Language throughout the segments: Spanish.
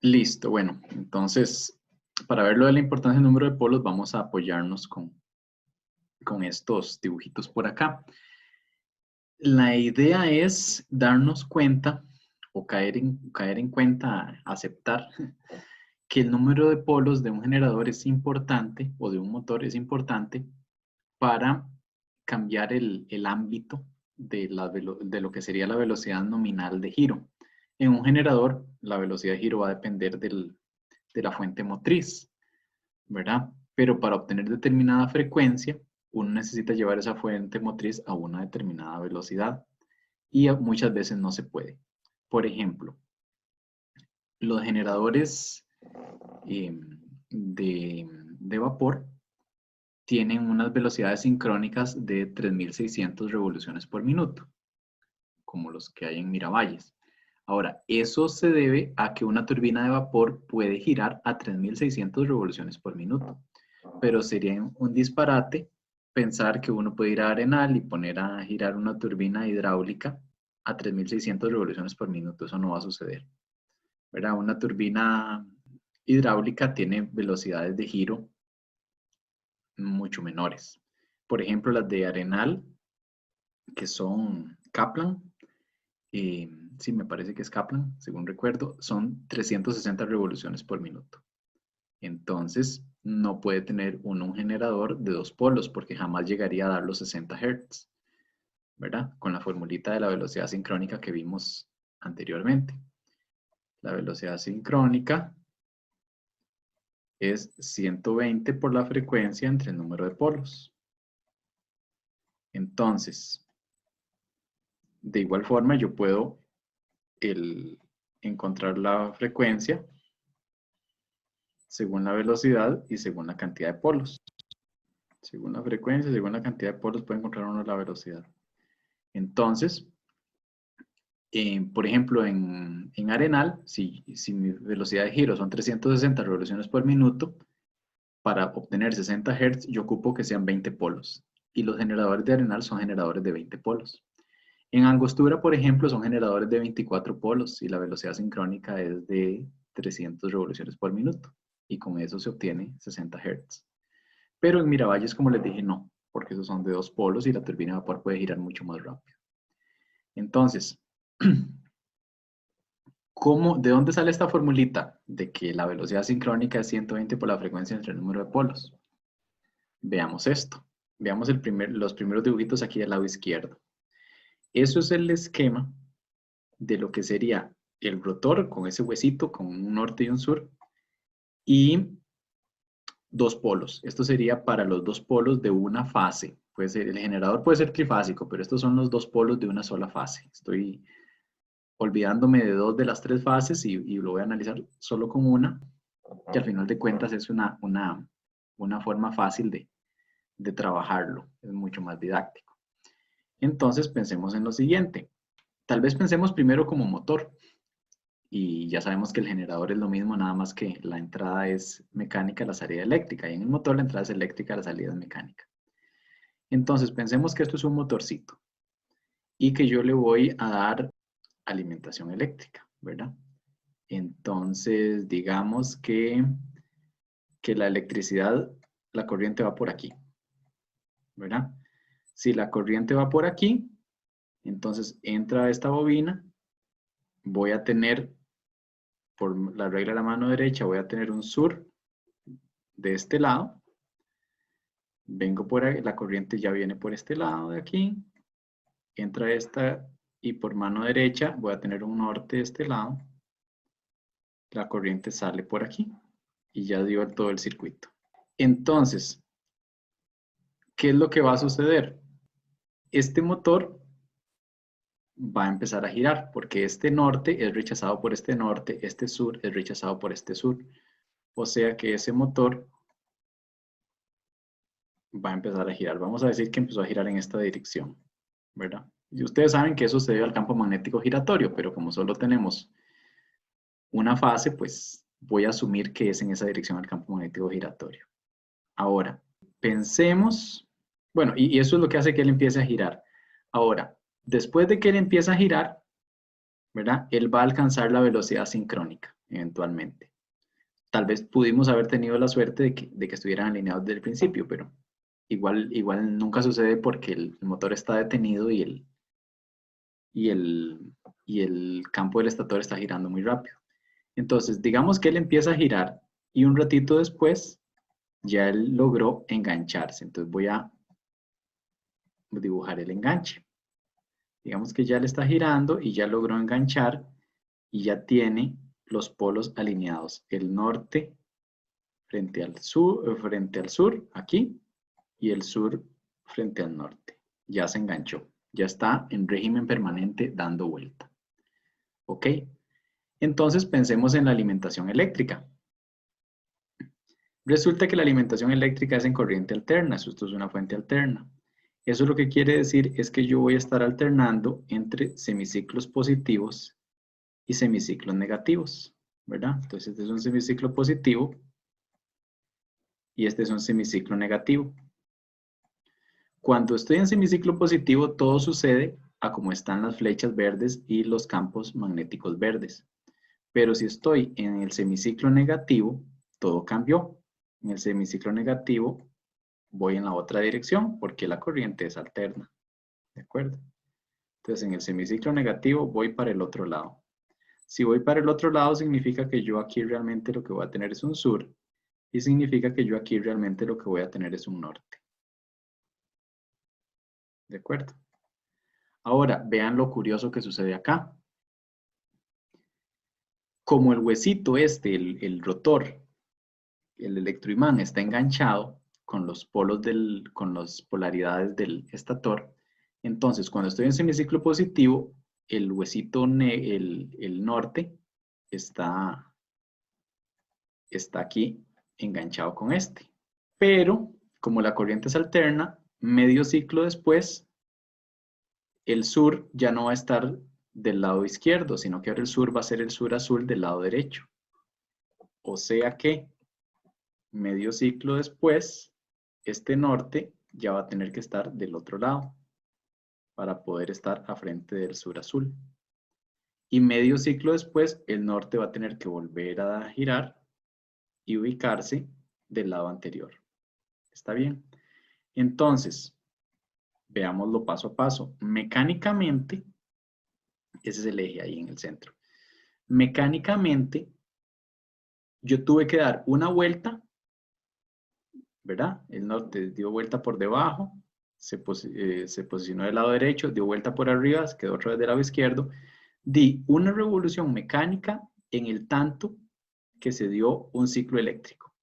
Listo, bueno, entonces, para ver lo de la importancia del número de polos, vamos a apoyarnos con estos dibujitos por acá. La idea es darnos cuenta o caer en cuenta, aceptar que el número de polos de un generador es importante o de un motor es importante para cambiar el ámbito de lo que sería la velocidad nominal de giro. En un generador, la velocidad de giro va a depender de la fuente motriz, ¿verdad? Pero para obtener determinada frecuencia, uno necesita llevar esa fuente motriz a una determinada velocidad y muchas veces no se puede. Por ejemplo, los generadores de vapor tienen unas velocidades sincrónicas de 3600 revoluciones por minuto, como los que hay en Miravalles. Ahora, eso se debe a que una turbina de vapor puede girar a 3600 revoluciones por minuto, pero sería un disparate pensar que uno puede ir a Arenal y poner a girar una turbina hidráulica a 3600 revoluciones por minuto. Eso no va a suceder, ¿verdad? Una turbina hidráulica tiene velocidades de giro mucho menores. Por ejemplo, las de Arenal, que son Kaplan, sí, me parece que es Kaplan, según recuerdo, son 360 revoluciones por minuto. Entonces, no puede tener uno un generador de dos polos porque jamás llegaría a dar los 60 Hz, ¿verdad? Con la formulita de la velocidad sincrónica que vimos anteriormente. La velocidad sincrónica es 120 por la frecuencia entre el número de polos. Entonces, de igual forma, yo puedo encontrar la frecuencia según la velocidad y según la cantidad de polos. Según la frecuencia, según la cantidad de polos, puede encontrar uno la velocidad. Entonces, por ejemplo, en Arenal, si mi velocidad de giro son 360 revoluciones por minuto, para obtener 60 Hz, yo ocupo que sean 20 polos. Y los generadores de Arenal son generadores de 20 polos. En Angostura, por ejemplo, son generadores de 24 polos y la velocidad sincrónica es de 300 revoluciones por minuto. Y con eso se obtiene 60 Hz. Pero en Miravalles, como les dije, no, porque esos son de dos polos y la turbina de vapor puede girar mucho más rápido. Entonces, ¿de dónde sale esta formulita de que la velocidad sincrónica es 120 por la frecuencia entre el número de polos? Veamos esto. Veamos los primeros dibujitos aquí del lado izquierdo. Eso es el esquema de lo que sería el rotor con ese huesito, con un norte y un sur, y dos polos. Esto sería para los dos polos de una fase. Puede ser, el generador puede ser trifásico, pero estos son los dos polos de una sola fase. Estoy olvidándome de dos de las tres fases y lo voy a analizar solo con una, que al final de cuentas es una forma fácil de trabajarlo. Es mucho más didáctico. Entonces pensemos en lo siguiente. Tal vez pensemos primero como motor. Y ya sabemos que el generador es lo mismo, nada más que la entrada es mecánica, la salida eléctrica. Y en el motor la entrada es eléctrica, la salida es mecánica. Entonces pensemos que esto es un motorcito y que yo le voy a dar alimentación eléctrica, ¿verdad? Entonces digamos que la electricidad, la corriente va por aquí, ¿verdad? Si la corriente va por aquí, entonces entra a esta bobina, voy a tener, por la regla de la mano derecha, voy a tener un sur de este lado. Vengo por ahí, la corriente ya viene por este lado de aquí, entra esta y por mano derecha voy a tener un norte de este lado. La corriente sale por aquí y ya dio todo el circuito. Entonces, ¿qué es lo que va a suceder? Este motor va a empezar a girar porque este norte es rechazado por este norte, este sur es rechazado por este sur. O sea que ese motor va a empezar a girar. Vamos a decir que empezó a girar en esta dirección, ¿verdad? Y ustedes saben que eso se debe al campo magnético giratorio, pero como solo tenemos una fase, pues voy a asumir que es en esa dirección el campo magnético giratorio. Ahora, pensemos, bueno, y eso es lo que hace que él empiece a girar. Ahora, después de que él empieza a girar, ¿verdad? Él va a alcanzar la velocidad sincrónica. eventualmente. Tal vez pudimos haber tenido la suerte de que estuvieran alineados desde el principio, pero igual nunca sucede porque el motor está detenido y el campo del estator está girando muy rápido. Entonces, digamos que él empieza a girar y un ratito después ya él logró engancharse. Entonces voy a dibujar el enganche. Digamos que ya le está girando y ya logró enganchar y ya tiene los polos alineados. El norte frente al sur, aquí, y el sur frente al norte. Ya se enganchó. Ya está en régimen permanente dando vuelta. ¿Ok? Entonces pensemos en la alimentación eléctrica. Resulta que la alimentación eléctrica es en corriente alterna. Esto es una fuente alterna. Eso lo que quiere decir es que yo voy a estar alternando entre semiciclos positivos y semiciclos negativos, ¿verdad? Entonces este es un semiciclo positivo y este es un semiciclo negativo. Cuando estoy en semiciclo positivo, todo sucede a como están las flechas verdes y los campos magnéticos verdes. Pero si estoy en el semiciclo negativo, todo cambió. En el semiciclo negativo voy en la otra dirección porque la corriente es alterna. ¿De acuerdo? Entonces en el semiciclo negativo voy para el otro lado. Si voy para el otro lado significa que yo aquí realmente lo que voy a tener es un sur y significa que yo aquí realmente lo que voy a tener es un norte. ¿De acuerdo? Ahora, vean lo curioso que sucede acá. Como el huesito el rotor, el electroimán está enganchado con los polos con las polaridades del estator, entonces cuando estoy en semiciclo positivo, el huesito, el norte, está aquí enganchado con este. Pero, como la corriente es alterna, medio ciclo después, el sur ya no va a estar del lado izquierdo, sino que ahora el sur va a ser el sur azul del lado derecho. O sea que, medio ciclo después, este norte ya va a tener que estar del otro lado para poder estar a frente del sur azul. Y medio ciclo después, el norte va a tener que volver a girar y ubicarse del lado anterior. ¿Está bien? Entonces, veámoslo paso a paso. Mecánicamente, ese es el eje ahí en el centro. Mecánicamente, yo tuve que dar una vuelta, ¿verdad? El norte dio vuelta por debajo, se posicionó del lado derecho, dio vuelta por arriba, quedó otra vez del lado izquierdo. Di una revolución mecánica en el tanto que se dio un ciclo eléctrico.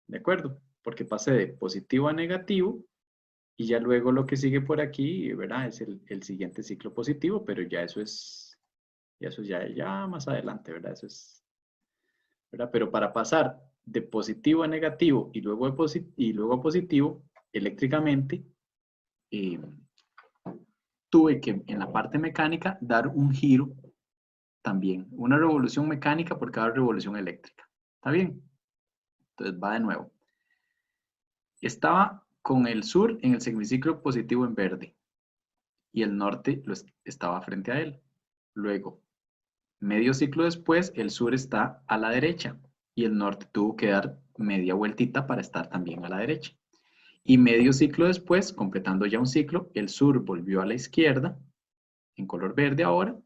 ¿De acuerdo? Porque pasé de positivo a negativo y ya luego lo que sigue por aquí, ¿verdad? Es el siguiente ciclo positivo, pero ya eso es ya más adelante, ¿verdad? Eso es, ¿verdad? Pero para pasar de positivo a negativo y luego a positivo, eléctricamente, tuve que en la parte mecánica dar un giro también, una revolución mecánica por cada revolución eléctrica. ¿Está bien? Entonces va de nuevo. Estaba con el sur en el semiciclo positivo en verde y el norte estaba frente a él. Luego, medio ciclo después, el sur está a la derecha y el norte tuvo que dar media vueltita para estar también a la derecha. Y medio ciclo después, completando ya un ciclo, el sur volvió a la izquierda, en color verde ahora,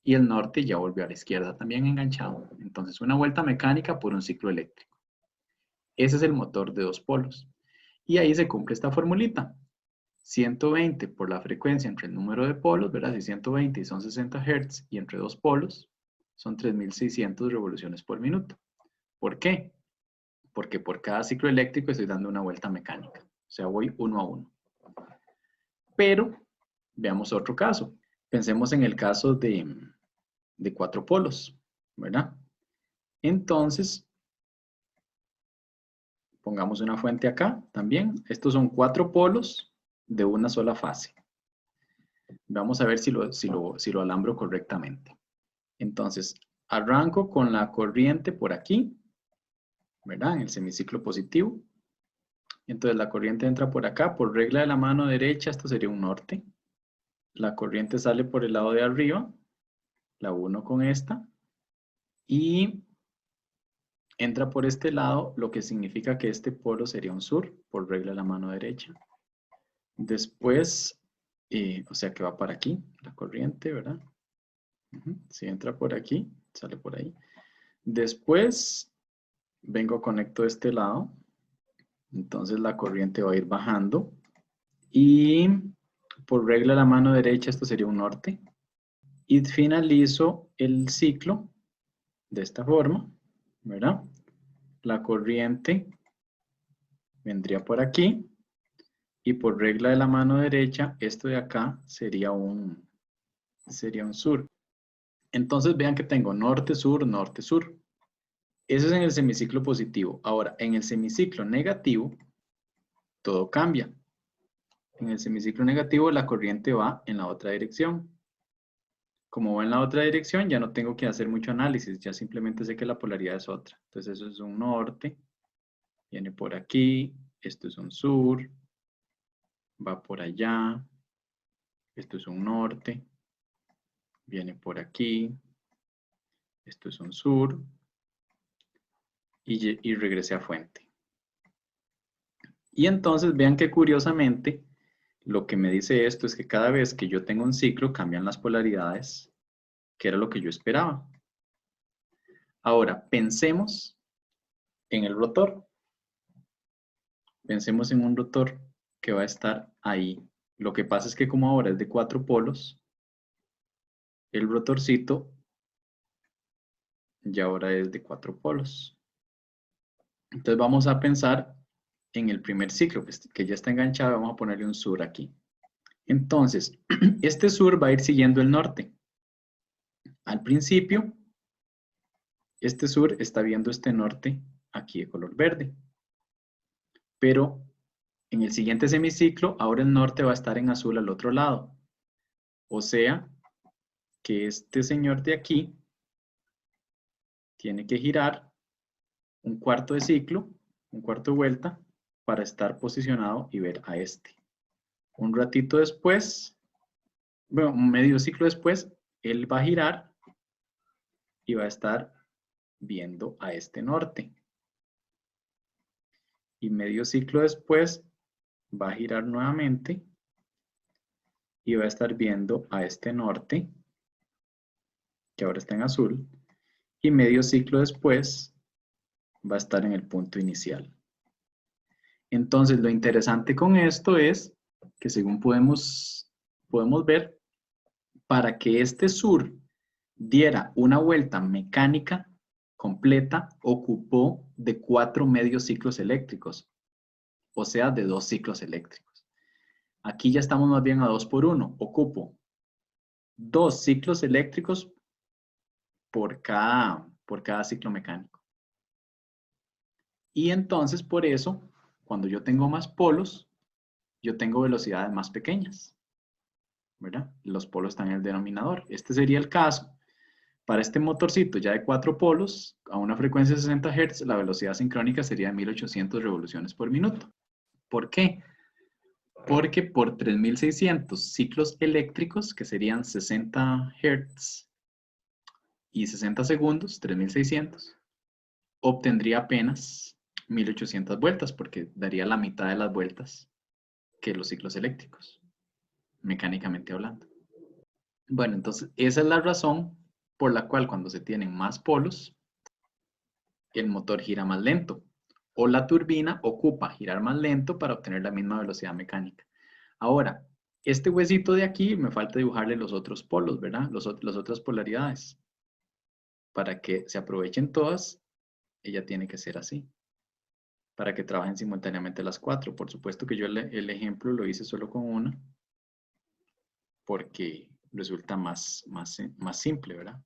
y el norte ya volvió a la izquierda, también enganchado. Entonces, una vuelta mecánica por un ciclo eléctrico. Ese es el motor de dos polos. Y ahí se cumple esta formulita. 120 por la frecuencia entre el número de polos, ¿verdad? Si 120 y son 60 Hz y entre dos polos, son 3600 revoluciones por minuto. ¿Por qué? Porque por cada ciclo eléctrico estoy dando una vuelta mecánica. O sea, voy uno a uno. Pero, veamos otro caso. Pensemos en el caso de cuatro polos, ¿verdad? Entonces, pongamos una fuente acá también. Estos son cuatro polos de una sola fase. Vamos a ver si lo alambro correctamente. Entonces, arranco con la corriente por aquí, ¿verdad? En el semiciclo positivo. Entonces, la corriente entra por acá. Por regla de la mano derecha, esto sería un norte. La corriente sale por el lado de arriba. La uno con esta. y entra por este lado, lo que significa que este polo sería un sur, por regla de la mano derecha. Después, o sea que va para aquí, la corriente, ¿verdad? Si entra por aquí, sale por ahí. Después, vengo, conecto este lado. Entonces la corriente va a ir bajando. Y por regla de la mano derecha, esto sería un norte. Y finalizo el ciclo de esta forma, ¿verdad? La corriente vendría por aquí. Y por regla de la mano derecha, esto de acá sería un sur. Entonces vean que tengo norte, sur, norte, sur. Eso es en el semiciclo positivo. Ahora, en el semiciclo negativo, todo cambia. En el semiciclo negativo, la corriente va en la otra dirección. Como va en la otra dirección, ya no tengo que hacer mucho análisis, ya simplemente sé que la polaridad es otra. Entonces eso es un norte, viene por aquí, esto es un sur, va por allá, esto es un norte, viene por aquí, esto es un sur, y regresé a fuente. Y entonces vean que curiosamente, lo que me dice esto es que cada vez que yo tengo un ciclo, cambian las polaridades, que era lo que yo esperaba. Ahora, pensemos en el rotor. Pensemos en un rotor que va a estar ahí. Lo que pasa es que como ahora es de 4 polos, el rotorcito ya ahora es de 4 polos. Entonces vamos a pensar en el primer ciclo, que ya está enganchado, vamos a ponerle un sur aquí. Entonces, este sur va a ir siguiendo el norte. Al principio, este sur está viendo este norte aquí de color verde. Pero en el siguiente semiciclo, ahora el norte va a estar en azul al otro lado. O sea, que este señor de aquí tiene que girar un cuarto de ciclo, un cuarto de vuelta, para estar posicionado y ver a este. Un ratito después, bueno, un medio ciclo después, él va a girar y va a estar viendo a este norte. Y medio ciclo después, va a girar nuevamente y va a estar viendo a este norte, que ahora está en azul, y medio ciclo después va a estar en el punto inicial. Entonces, lo interesante con esto es que según podemos ver, para que este sur diera una vuelta mecánica completa, ocupó de 4 medios ciclos eléctricos, o sea, de 2 ciclos eléctricos. Aquí ya estamos más bien a 2 por 1, ocupo 2 ciclos eléctricos por cada ciclo mecánico. Y entonces, por eso, cuando yo tengo más polos, yo tengo velocidades más pequeñas, ¿verdad? Los polos están en el denominador. Este sería el caso. Para este motorcito ya de 4 polos, a una frecuencia de 60 Hz, la velocidad sincrónica sería de 1800 revoluciones por minuto. ¿Por qué? Porque por 3600 ciclos eléctricos, que serían 60 Hz y 60 segundos, 3600, obtendría apenas 1800 vueltas, porque daría la mitad de las vueltas que los ciclos eléctricos, mecánicamente hablando. Bueno, entonces esa es la razón por la cual cuando se tienen más polos, el motor gira más lento, o la turbina ocupa girar más lento para obtener la misma velocidad mecánica. Ahora, este huesito de aquí me falta dibujarle los otros polos, ¿verdad? Las otras polaridades. Para que se aprovechen todas, ella tiene que ser así. Para que trabajen simultáneamente las 4. Por supuesto que yo el ejemplo lo hice solo con una, porque resulta más simple, ¿verdad?